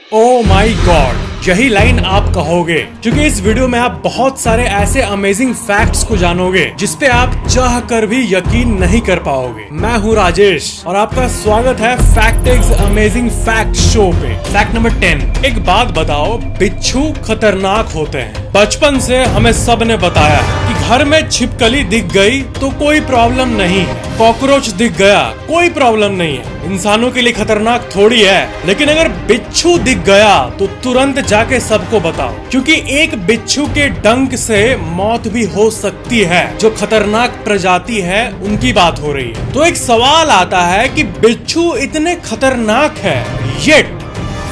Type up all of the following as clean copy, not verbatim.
ओ माई God, यही line आप कहोगे क्योंकि इस वीडियो में आप बहुत सारे ऐसे अमेजिंग फैक्ट्स को जानोगे जिसपे आप चाह कर भी यकीन नहीं कर पाओगे। मैं हूँ राजेश और आपका स्वागत है फैक्ट अमेजिंग फैक्ट शो पे। Fact number 10। एक बात बताओ, बिच्छू खतरनाक होते हैं। बचपन से हमें सब ने बताया है कि घर में छिपकली दिख गई तो कोई प्रॉब्लम नहीं है, कॉकरोच दिख गया कोई प्रॉब्लम नहीं है, इंसानों के लिए खतरनाक थोड़ी है। लेकिन अगर बिच्छू दिख गया तो तुरंत जाके सबको बताओ, क्योंकि एक बिच्छू के डंक से मौत भी हो सकती है। जो खतरनाक प्रजाति है उनकी बात हो रही है। तो एक सवाल आता है कि बिच्छू इतने खतरनाक है, येट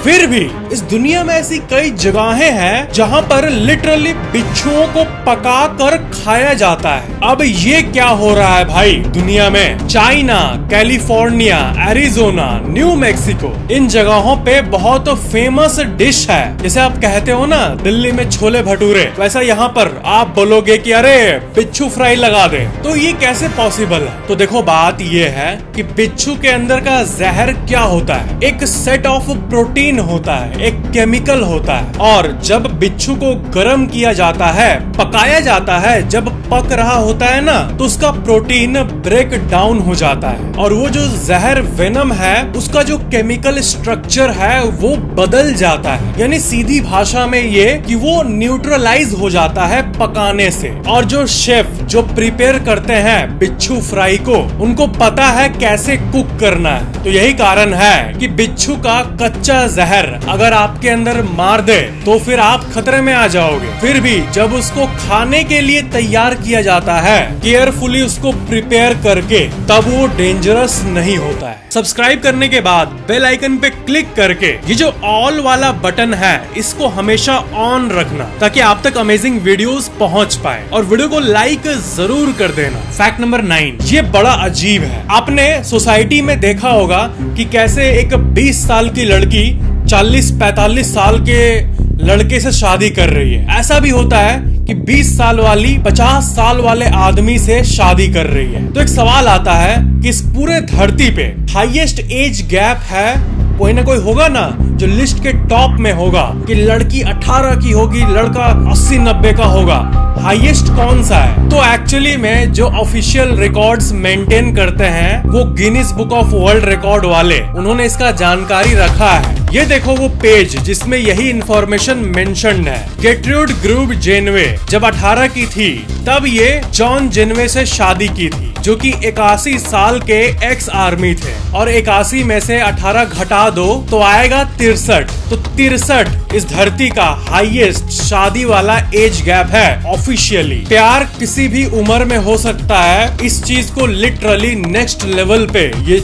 फिर भी इस दुनिया में ऐसी कई जगहें हैं जहां पर लिटरली बिच्छुओं को पका कर खाया जाता है। अब ये क्या हो रहा है भाई दुनिया में? China, California, Arizona, New Mexico, इन जगहों पे बहुत फेमस डिश है। जैसे आप कहते हो ना दिल्ली में छोले भटूरे, वैसा यहाँ पर आप बोलोगे कि अरे बिच्छू फ्राई लगा दे। तो ये कैसे पॉसिबल है? तो देखो बात ये है कि बिच्छू के अंदर का जहर क्या होता है, एक सेट ऑफ प्रोटीन होता है, एक केमिकल होता है, और जब बिच्छू को गर्म किया जाता है, पकाया जाता है, जब पक रहा होता है ना, तो उसका प्रोटीन ब्रेक डाउन हो जाता है और वो जो जहर वेनम है उसका जो केमिकल स्ट्रक्चर है वो बदल जाता है। यानी सीधी भाषा में ये कि वो न्यूट्रलाइज हो जाता है पकाने से। और जो शेफ जो प्रिपेयर करते हैं बिच्छू फ्राई को, उनको पता है कैसे कुक करना है। तो यही कारण है कि बिच्छू का कच्चा जहर अगर आपके अंदर मार दे तो फिर आप खतरे में आ जाओगे। फिर भी जब उसको खाने के लिए तैयार किया जाता है केयरफुली उसको प्रिपेयर करके, तब वो डेंजरस नहीं होता है। सब्सक्राइब करने के बाद बेल आइकन पे क्लिक करके ये जो ऑल वाला बटन है इसको हमेशा ऑन रखना ताकि आप तक अमेजिंग वीडियोस पहुंच पाए, और वीडियो को लाइक जरूर कर देना। Fact number 9। ये बड़ा अजीब है। आपने सोसाइटी में देखा होगा कि कैसे एक 20 साल की लड़की 40-45 साल के लड़के से शादी कर रही है। ऐसा भी होता है कि 20 साल वाली 50 साल वाले आदमी से शादी कर रही है। तो एक सवाल आता है कि इस पूरे धरती पे हाईएस्ट एज गैप है, कोई ना कोई होगा ना जो लिस्ट के टॉप में होगा कि लड़की 18 की होगी, लड़का 80-90 का होगा। हाईएस्ट कौन सा है? तो एक्चुअली में जो ऑफिशियल रिकॉर्ड्स मेंटेन करते हैं वो Guinness book of world record वाले, उन्होंने इसका जानकारी रखा है। ये देखो वो पेज जिसमें यही इंफॉर्मेशन मेंशन्ड है। गेट्रूड ग्रूब जेनवे जब 18 की थी तब ये जॉन जेनवे से शादी की थी, जो कि 81 साल के एक्स आर्मी थे, और 81 में से 18 घटा दो तो आएगा 63। तो 63 इस धरती का हाईएस्ट शादी वाला एज गैप है ऑफिशियली। प्यार किसी भी उम्र में हो सकता है, इस चीज को लिटरली नेक्स्ट लेवल पे ये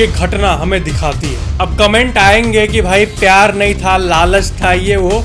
घटना हमें दिखाती है। अब कमेंट आएंगे कि भाई प्यार नहीं था, लालच था, ये वो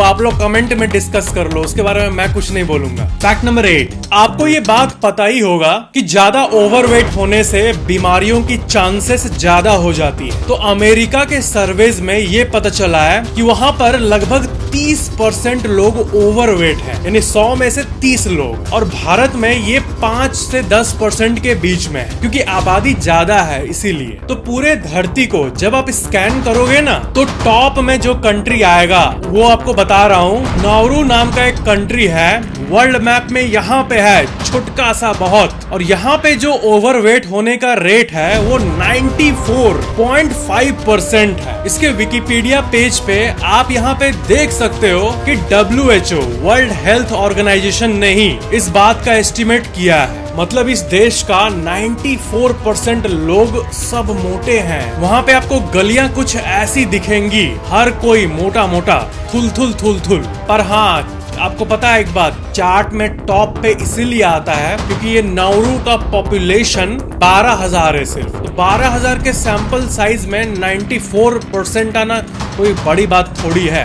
आप लोग कमेंट में डिस्कस कर लो, उसके बारे में मैं कुछ नहीं बोलूंगा। Fact number 8। आपको ये बात पता ही होगा कि ज्यादा ओवरवेट होने से बीमारियों की चांसेस ज्यादा हो जाती है। तो अमेरिका के सर्वेज में ये पता चला है कि वहां पर लगभग 30% लोग ओवरवेट हैं, यानी 100 में से 30 लोग, और भारत में ये 5 से 10% के बीच में है, क्योंकि आबादी ज्यादा है इसीलिए। तो पूरे धरती को जब आप स्कैन करोगे ना तो टॉप में जो कंट्री आएगा वो आपको बता रहा हूँ, नाउरू नाम का एक कंट्री है, वर्ल्ड मैप में यहाँ पे है, छुटका सा बहुत, और यहाँ पे जो ओवरवेट होने का रेट है वो 94.5% है। इसके विकिपीडिया पेज पे आप यहाँ पे देख सकते हो कि WHO वर्ल्ड हेल्थ ऑर्गेनाइजेशन ने ही इस बात का एस्टिमेट किया है। मतलब इस देश का 94% लोग सब मोटे हैं। वहाँ पे आपको गलियां कुछ ऐसी दिखेंगी, हर कोई मोटा मोटा, थुल थुल थुल थुल। पर हाँ, आपको पता है एक बात, चार्ट में टॉप पे इसीलिए आता है क्योंकि ये नाउरू का पॉपुलेशन 12,000 है सिर्फ। तो 12,000 के सैंपल साइज में 94% आना कोई बड़ी बात थोड़ी है,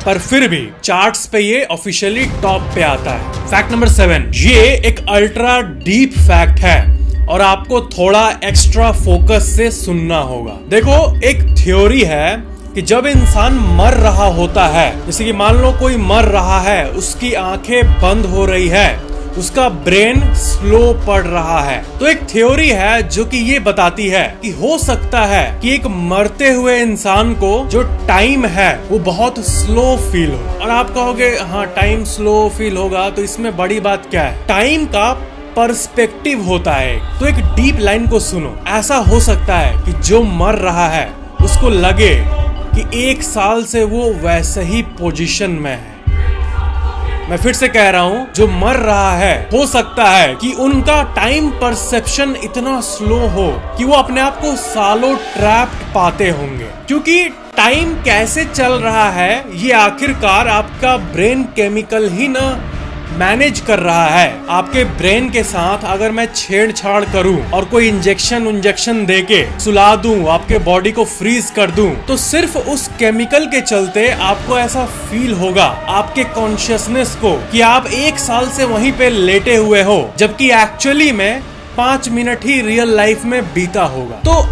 पर फिर भी चार्ट्स पे ये ऑफिशियली टॉप पे आता है। Fact number 7। ये एक अल्ट्रा डीप फैक्ट है और आपको थोड़ा एक्स्ट्रा फोकस से सुनना होगा। देखो एक थ्योरी है कि जब इंसान मर रहा होता है, जैसे कि मान लो कोई मर रहा है, उसकी आंखें बंद हो रही है, उसका ब्रेन स्लो पढ़ रहा है। तो एक थ्योरी है जो कि ये बताती है कि हो सकता है कि एक मरते हुए इंसान को जो टाइम है वो बहुत स्लो फील हो। और आप कहोगे हाँ टाइम स्लो फील होगा तो इसमें बड़ी बात क्या है। टाइम का पर्सपेक्टिव होता है। तो एक डीप लाइन को सुनो। ऐसा हो सकता है कि जो मर रहा है उसको लगे कि 1 साल से वो वैसे ही पोजीशन में है। मैं फिर से कह रहा हूँ, जो मर रहा है हो सकता है कि उनका टाइम परसेप्शन इतना स्लो हो कि वो अपने आप को सालों ट्रैप्ड पाते होंगे। क्योंकि टाइम कैसे चल रहा है ये आखिरकार आपका ब्रेन केमिकल ही ना मैनेज कर रहा है। आपके ब्रेन के साथ अगर मैं छेड़छाड़ करूं और कोई इंजेक्शन देके सुला दूं, आपके बॉडी को फ्रीज कर दूं, तो सिर्फ उस केमिकल के चलते आपको ऐसा फील होगा आपके कॉन्शियसनेस को कि आप 1 साल से वहीं पे लेटे हुए हो, जबकि एक्चुअली में 5 मिनट ही रियल लाइफ में बीता होगा। तो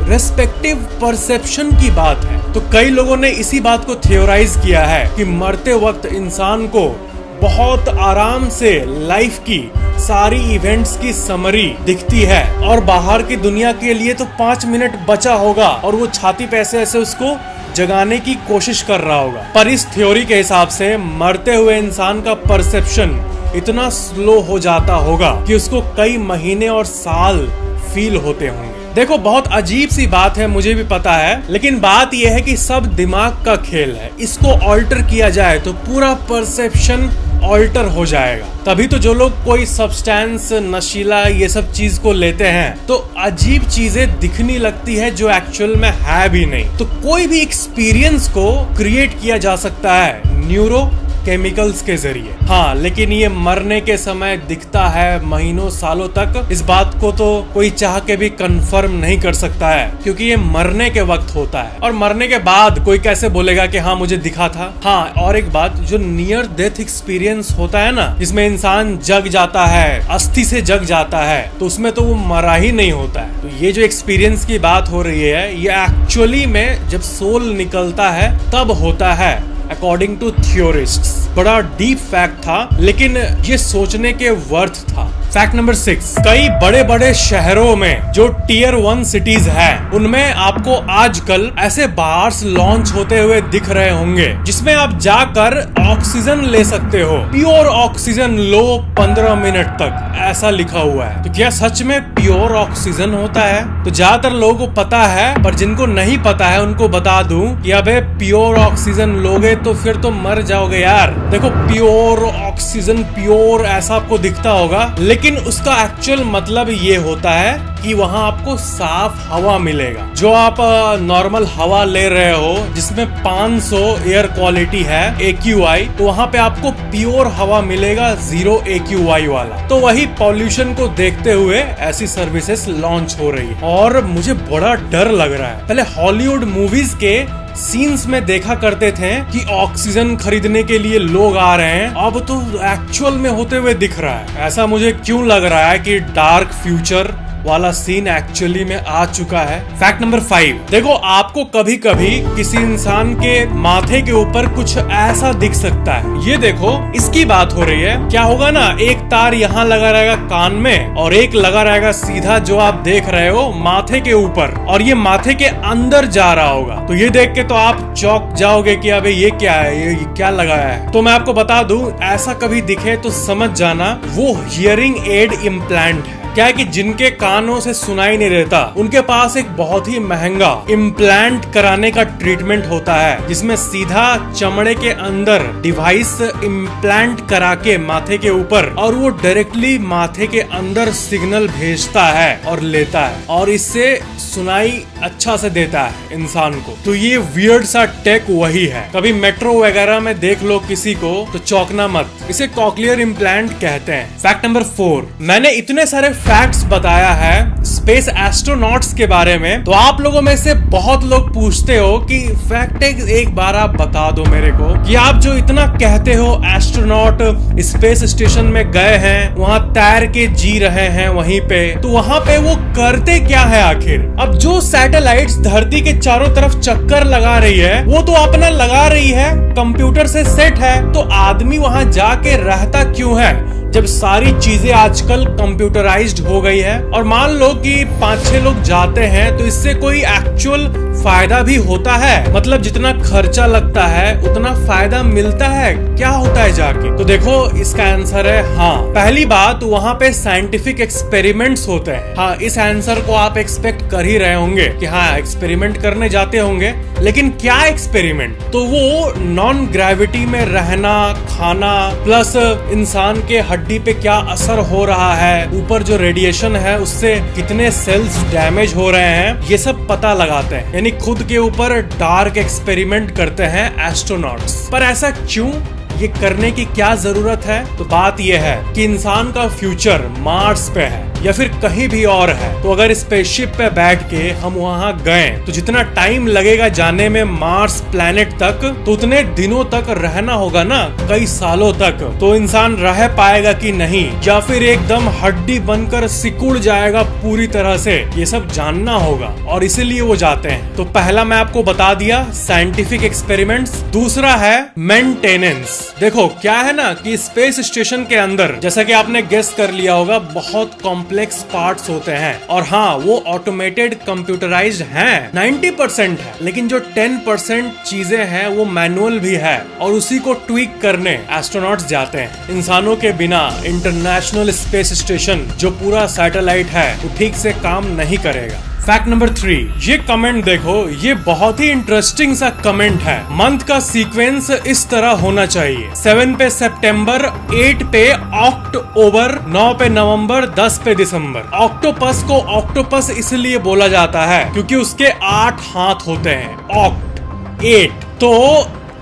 रेस्पेक्टिव परसेप्शन की बात है। तो कई लोगों ने इसी बात को थियोराइज किया है कि मरते वक्त इंसान को बहुत आराम से लाइफ की सारी इवेंट्स की समरी दिखती है और बाहर की दुनिया के लिए तो 5 मिनट बचा होगा और वो छाती पे ऐसे उसको जगाने की कोशिश कर रहा होगा। पर इस थ्योरी के हिसाब से मरते हुए इंसान का परसेप्शन इतना स्लो हो जाता होगा कि उसको कई महीने और साल फील होते होंगे। देखो बहुत अजीब सी बात है, मुझे भी पता है, लेकिन बात यह है कि सब दिमाग का खेल है। इसको ऑल्टर किया जाए तो पूरा परसेप्शन ऑल्टर हो जाएगा। तभी तो जो लोग कोई सब्सटेंस, नशीला ये सब चीज को लेते हैं तो अजीब चीजें दिखने लगती है जो एक्चुअल में है भी नहीं। तो कोई भी एक्सपीरियंस को क्रिएट किया जा सकता है न्यूरो केमिकल्स के जरिए। हाँ, लेकिन ये मरने के समय दिखता है महीनों सालों तक, इस बात को तो कोई चाह के भी कंफर्म नहीं कर सकता है, क्योंकि ये मरने के वक्त होता है। और मरने के बाद कोई कैसे बोलेगा कि हाँ मुझे दिखा था। हाँ, और एक बात, जो नियर डेथ एक्सपीरियंस होता है ना, जिसमें इंसान जग जाता है, अस्थि से जग जाता है, तो उसमें तो वो मरा ही नहीं होता है। तो ये जो एक्सपीरियंस की बात हो रही है ये एक्चुअली में जब सोल निकलता है तब होता है, अकॉर्डिंग टू थियोरिस्ट्स। बड़ा डीप फैक्ट था, लेकिन ये सोचने के वर्थ था। फैक्ट नंबर 6, कई बड़े बड़े शहरों में जो टियर 1 सिटीज हैं, उनमें आपको आजकल ऐसे बार्स लॉन्च होते हुए दिख रहे होंगे जिसमें आप जाकर ऑक्सीजन ले सकते हो। प्योर ऑक्सीजन लो 15 मिनट तक, ऐसा लिखा हुआ है। तो क्या सच में प्योर ऑक्सीजन होता है? तो ज्यादातर लोगों को पता है, पर जिनको नहीं पता है उनको बता दूं कि अबे प्योर ऑक्सीजन लोगे तो फिर तो मर जाओगे यार। देखो प्योर ऑक्सीजन, प्योर ऐसा आपको दिखता होगा, लेकिन उसका एक्चुअल मतलब ये होता है कि वहां आपको साफ हवा मिलेगा। जो आप नॉर्मल हवा ले रहे हो जिसमें 500 एयर क्वालिटी है AQI, तो वहां पे आपको प्योर हवा मिलेगा 0 AQI वाला। तो वही पॉल्यूशन को देखते हुए ऐसी सर्विसेज लॉन्च हो रही है और मुझे बड़ा डर लग रहा है। पहले हॉलीवुड मूवीज के सीन्स में देखा करते थे कि ऑक्सीजन खरीदने के लिए लोग आ रहे हैं, अब तो एक्चुअल में होते हुए दिख रहा है। ऐसा मुझे क्यों लग रहा है कि डार्क फ्यूचर वाला सीन एक्चुअली में आ चुका है। फैक्ट नंबर 5, देखो आपको कभी कभी किसी इंसान के माथे के ऊपर कुछ ऐसा दिख सकता है। ये देखो, इसकी बात हो रही है। क्या होगा ना, एक तार यहाँ लगा रहेगा कान में और एक लगा रहेगा सीधा जो आप देख रहे हो माथे के ऊपर, और ये माथे के अंदर जा रहा होगा। तो ये देख के तो आप चौंक जाओगे कि अबे ये क्या है, ये क्या लगाया है। तो मैं आपको बता दूं, ऐसा कभी दिखे तो समझ जाना वो हियरिंग एड इम्प्लांट है। क्या है कि जिनके कानों से सुनाई नहीं देता, उनके पास एक बहुत ही महंगा इम्प्लांट कराने का ट्रीटमेंट होता है, जिसमें सीधा चमड़े के अंदर डिवाइस इम्प्लांट करा के माथे के ऊपर, और वो डायरेक्टली माथे के अंदर सिग्नल भेजता है और लेता है, और इससे सुनाई अच्छा से देता है इंसान को। तो ये वियर्ड सा टेक वही है। कभी मेट्रो वगैरह में देख लो किसी को तो चौंकना मत, इसे कॉक्लियर इम्प्लांट कहते हैं। फैक्ट नंबर 4, मैंने इतने सारे फैक्ट्स बताया है स्पेस एस्ट्रोनॉट्स के बारे में, तो आप लोगों में से बहुत लोग पूछते हो कि फैक्ट एक बार आप बता दो मेरे को कि आप जो इतना कहते हो एस्ट्रोनॉट स्पेस स्टेशन में गए हैं, वहाँ तैर के जी रहे हैं वहीं पे, तो वहाँ पे वो करते क्या है आखिर? अब जो सैटेलाइट्स धरती के चारों तरफ चक्कर लगा रही है वो तो अपना लगा रही है, कंप्यूटर से सेट है, तो आदमी वहाँ जाके रहता क्यों है जब सारी चीजें आजकल कंप्यूटराइज्ड हो गई है और मान लो कि 5-6 लोग जाते हैं तो इससे कोई एक्चुअल फायदा भी होता है? मतलब जितना खर्चा लगता है उतना फायदा मिलता है? क्या होता है जाके? तो देखो इसका आंसर है हाँ। पहली बात, वहाँ पे साइंटिफिक एक्सपेरिमेंट्स होते हैं। हाँ, इस आंसर को आप एक्सपेक्ट कर ही रहे होंगे कि हाँ एक्सपेरिमेंट करने जाते होंगे, लेकिन क्या एक्सपेरिमेंट? तो वो नॉन ग्रेविटी में रहना, खाना, प्लस इंसान के हड्डी पे क्या असर हो रहा है, ऊपर जो रेडिएशन है उससे कितने सेल्स डैमेज हो रहे हैं, ये सब पता लगाते हैं। यानी खुद के ऊपर डार्क एक्सपेरिमेंट करते हैं एस्ट्रोनॉट्स। पर ऐसा क्यों? ये करने की क्या जरूरत है? तो बात ये है कि इंसान का फ्यूचर मार्स पे है या फिर कहीं भी और है। तो अगर स्पेसशिप पे बैठ के हम वहाँ गए तो जितना टाइम लगेगा जाने में मार्स प्लैनेट तक, तो उतने दिनों तक रहना होगा ना, कई सालों तक। तो इंसान रह पाएगा कि नहीं, या फिर एकदम हड्डी बनकर सिकुड़ जाएगा पूरी तरह से, ये सब जानना होगा और इसीलिए वो जाते हैं। तो पहला मैं आपको बता दिया साइंटिफिक एक्सपेरिमेंट्स। दूसरा है मेंटेनेंस। देखो क्या है ना कि स्पेस स्टेशन के अंदर, जैसा कि आपने गेस कर लिया होगा, बहुत कॉम्प्लेक्स पार्ट्स होते हैं और हाँ वो ऑटोमेटेड कंप्यूटराइज्ड हैं, 90% है, लेकिन जो 10% चीजें हैं वो मैनुअल भी है और उसी को ट्वीक करने एस्ट्रोनॉट्स जाते हैं। इंसानों के बिना इंटरनेशनल स्पेस स्टेशन जो पूरा सैटेलाइट है वो ठीक से काम नहीं करेगा। फैक्ट नंबर 3, ये कमेंट देखो, ये बहुत ही इंटरेस्टिंग सा कमेंट है। मंथ का सीक्वेंस इस तरह होना चाहिए: 7 पे सितंबर, 8 पे अक्टूबर, 9 पे नवंबर, 10 पे दिसंबर। ऑक्टोपस को ऑक्टोपस इसलिए बोला जाता है क्योंकि उसके 8 हाथ होते हैं। ऑक्ट 8, तो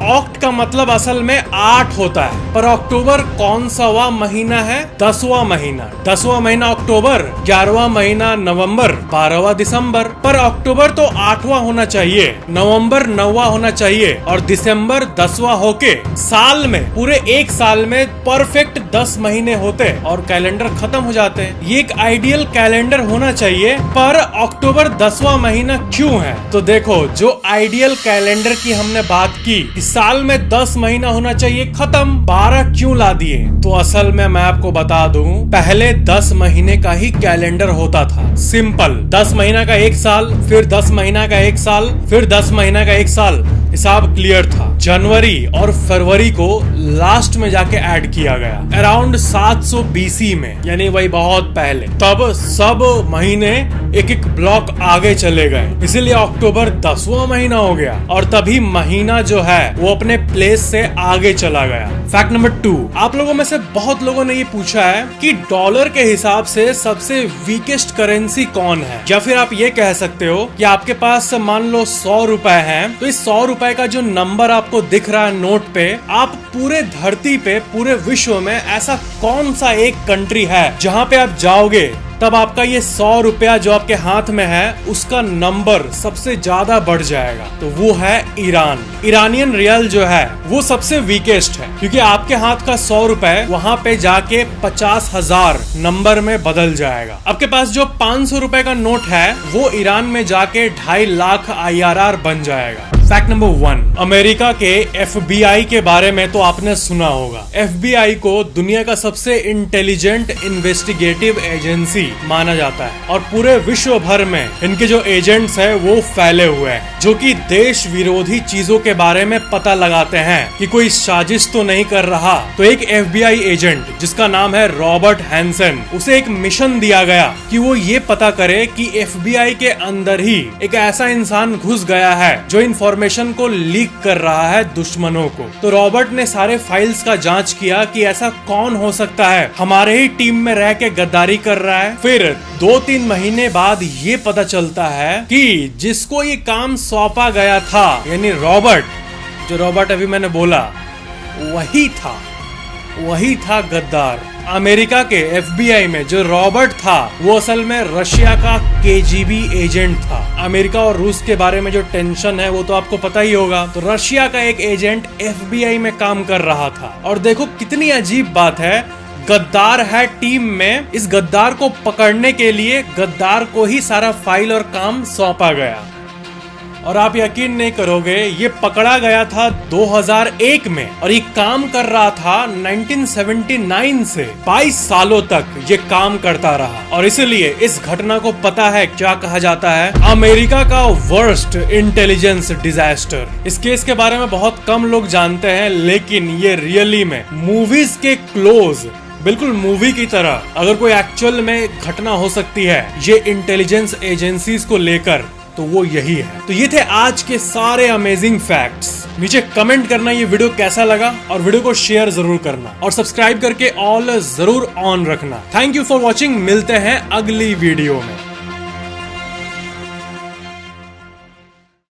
ऑक्ट का मतलब असल में 8 होता है। पर अक्टूबर कौन सा महीना है? 10वां महीना। 10वां महीना अक्टूबर, 11वां महीना नवंबर, 12वां दिसंबर। पर अक्टूबर तो 8वां होना चाहिए, नवंबर 9वां होना चाहिए और दिसंबर 10वां होके साल में, पूरे एक साल में परफेक्ट 10 महीने होते और कैलेंडर खत्म हो जाते हैं। ये एक आइडियल कैलेंडर होना चाहिए, पर अक्टूबर 10वां महीना क्यों है? तो देखो, जो आइडियल कैलेंडर की हमने बात की, साल में 10 महीना होना चाहिए, खत्म, 12 क्यों ला दिए? तो असल में मैं आपको बता दूं, पहले 10 महीने का ही कैलेंडर होता था। सिंपल, 10 महीना का एक साल, फिर 10 महीना का एक साल, फिर 10 महीना का एक साल, हिसाब क्लियर था। जनवरी और फरवरी को लास्ट में जाके ऐड किया गया अराउंड 700 BC में, यानी वही बहुत पहले। तब सब महीने एक एक ब्लॉक आगे चले गए, इसीलिए अक्टूबर 10वां महीना हो गया और तभी महीना जो है वो अपने प्लेस से आगे चला गया। फैक्ट नंबर 2, आप लोगों में से बहुत लोगों ने ये पूछा है कि डॉलर के हिसाब से सबसे वीकेस्ट करेंसी कौन है, या फिर आप ये कह सकते हो कि आपके पास मान लो 100 रुपए है, तो इस 100 रुपए का जो नंबर आपको दिख रहा है नोट पे, आप पूरे धरती पे, पूरे विश्व में ऐसा कौन सा एक कंट्री है जहाँ पे आप जाओगे तब आपका ये 100 रुपया जो आपके हाथ में है उसका नंबर सबसे ज्यादा बढ़ जाएगा? तो वो है ईरान। ईरानियन रियल जो है वो सबसे वीकेस्ट है, क्योंकि आपके हाथ का 100 रुपए वहाँ पे जाके 50,000 नंबर में बदल जाएगा। आपके पास जो 500 रुपए का नोट है वो ईरान में जाके 2.5 लाख IRR बन जाएगा। फैक्ट नंबर 1, अमेरिका के FBI के बारे में तो आपने सुना होगा। FBI को दुनिया का सबसे इंटेलिजेंट इन्वेस्टिगेटिव एजेंसी माना जाता है और पूरे विश्व भर में इनके जो एजेंट्स हैं वो फैले हुए हैं, जो कि देश विरोधी चीजों के बारे में पता लगाते हैं कि कोई साजिश तो नहीं कर रहा। तो एक FBI एजेंट जिसका नाम है रॉबर्ट हैंसन, उसे एक मिशन दिया गया कि वो ये पता करे कि FBI के अंदर ही एक ऐसा इंसान घुस गया है जो इंफॉर्मेशन को लीक कर रहा है दुश्मनों को। तो रॉबर्ट ने सारे फाइल्स का जांच किया कि ऐसा कौन हो सकता है हमारे ही टीम में रह के गद्दारी कर रहा है। फिर 2-3 महीने बाद ये पता चलता है कि जिसको ये काम सौंपा गया था, यानी रॉबर्ट, जो रॉबर्ट अभी मैंने बोला, वही था गद्दार। अमेरिका के FBI में जो रॉबर्ट था वो असल में रशिया का KGB एजेंट था। अमेरिका और रूस के बारे में जो टेंशन है वो तो आपको पता ही होगा। तो रशिया का एक एजेंट FBI में काम कर रहा था। और देखो कितनी अजीब बात है, गद्दार है टीम में, इस गद्दार को पकड़ने के लिए गद्दार को ही सारा फाइल और काम सौंपा गया। और आप यकीन नहीं करोगे, ये पकड़ा गया था 2001 में और ये काम कर रहा था 1979 से 22 सालों तक ये काम करता रहा। और इसलिए इस घटना को पता है क्या कहा जाता है, अमेरिका का वर्स्ट इंटेलिजेंस डिजास्टर। इस केस के बारे में बहुत कम लोग जानते हैं, लेकिन ये रियली में मूवीज के क्लोज, बिल्कुल मूवी की तरह अगर कोई एक्चुअल में घटना हो सकती है ये इंटेलिजेंस एजेंसीज को लेकर, तो वो यही है। तो ये थे आज के सारे अमेजिंग फैक्ट्स। नीचे कमेंट करना ये वीडियो कैसा लगा और वीडियो को शेयर जरूर करना और सब्सक्राइब करके ऑल जरूर ऑन रखना। Thank you for watching. मिलते हैं अगली वीडियो में।